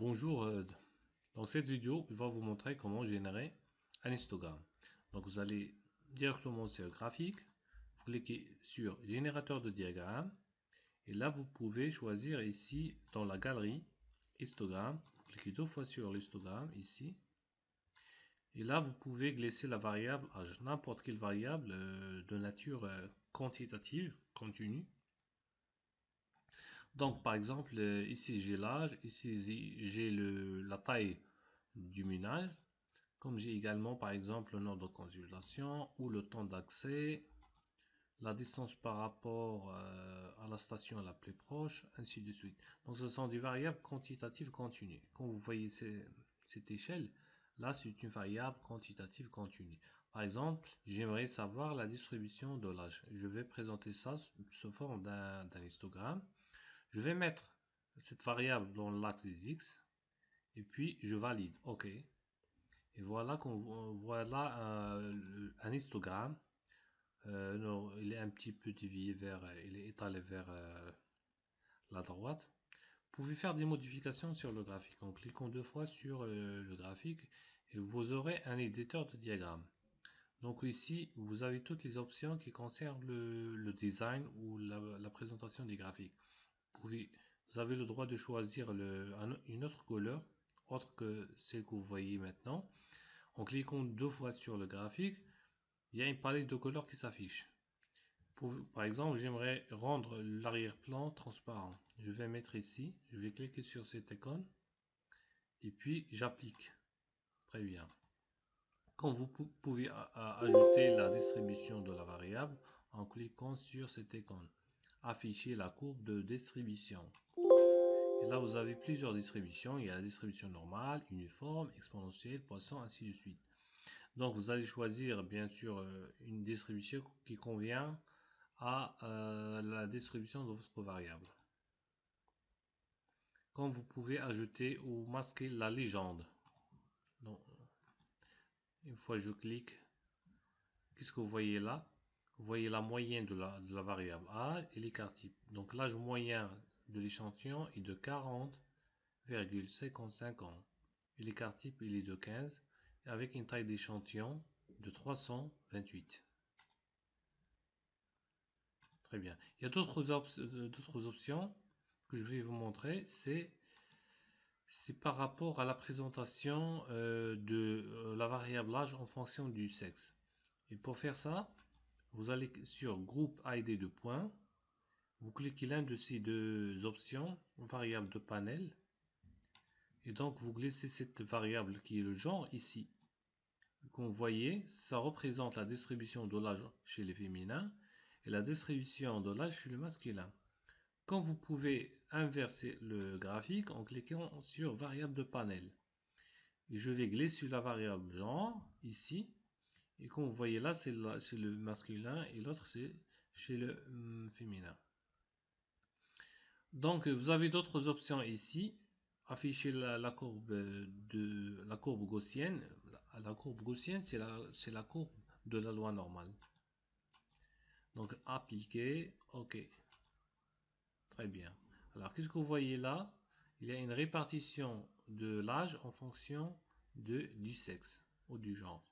Bonjour, dans cette vidéo, il va vous montrer comment générer un histogramme. Donc vous allez directement sur graphique, vous cliquez sur générateur de diagramme et là vous pouvez choisir ici dans la galerie histogramme, vous cliquez deux fois sur l'histogramme ici et là vous pouvez glisser la variable âge, n'importe quelle variable de nature quantitative, continue. Donc par exemple ici j'ai l'âge, ici j'ai la taille du ménage, comme j'ai également par exemple le nombre de consultations ou le temps d'accès, la distance par rapport à la station la plus proche, ainsi de suite. Donc ce sont des variables quantitatives continues. Quand vous voyez cette échelle, là c'est une variable quantitative continue. Par exemple, j'aimerais savoir la distribution de l'âge. Je vais présenter ça sous forme d'un histogramme. Je vais mettre cette variable dans l'axe des X et puis je valide OK. Et voilà un histogramme. Non, il est un petit peu dévié il est étalé vers la droite. Vous pouvez faire des modifications sur le graphique en cliquant deux fois sur le graphique et vous aurez un éditeur de diagramme. Donc ici, vous avez toutes les options qui concernent le design ou la présentation des graphiques. Vous avez le droit de choisir une autre couleur, autre que celle que vous voyez maintenant. En cliquant deux fois sur le graphique, il y a une palette de couleurs qui s'affiche. Par exemple, j'aimerais rendre l'arrière-plan transparent. Je vais mettre ici, je vais cliquer sur cette icône et puis j'applique. Très bien. Quand vous pouvez ajouter la distribution de la variable en cliquant sur cette icône. Afficher la courbe de distribution. Et là, vous avez plusieurs distributions. Il y a la distribution normale, uniforme, exponentielle, poisson, ainsi de suite. Donc, vous allez choisir, bien sûr, une distribution qui convient à la distribution de votre variable. Quand vous pouvez ajouter ou masquer la légende. Donc, une fois je clique, qu'est-ce que vous voyez là? Vous voyez la moyenne de la variable âge et l'écart type. Donc, l'âge moyen de l'échantillon est de 40,55 ans. Et l'écart type il est de 15 avec une taille d'échantillon de 328. Très bien. Il y a d'autres options que je vais vous montrer. C'est par rapport à la présentation de la variable âge en fonction du sexe. Et pour faire ça, vous allez sur groupe ID de points. Vous cliquez l'un de ces deux options, variable de panel. Et donc vous glissez cette variable qui est le genre ici. Comme vous voyez, ça représente la distribution de l'âge chez les féminins et la distribution de l'âge chez le masculin. Quand vous pouvez inverser le graphique en cliquant sur variable de panel. Et je vais glisser sur la variable genre ici. Et comme vous voyez là, c'est le masculin et l'autre c'est chez le féminin. Donc vous avez d'autres options ici. Afficher la courbe gaussienne. La courbe gaussienne, c'est la courbe de la loi normale. Donc appliquer, OK. Très bien. Alors qu'est-ce que vous voyez là? Il y a une répartition de l'âge en fonction du sexe ou du genre.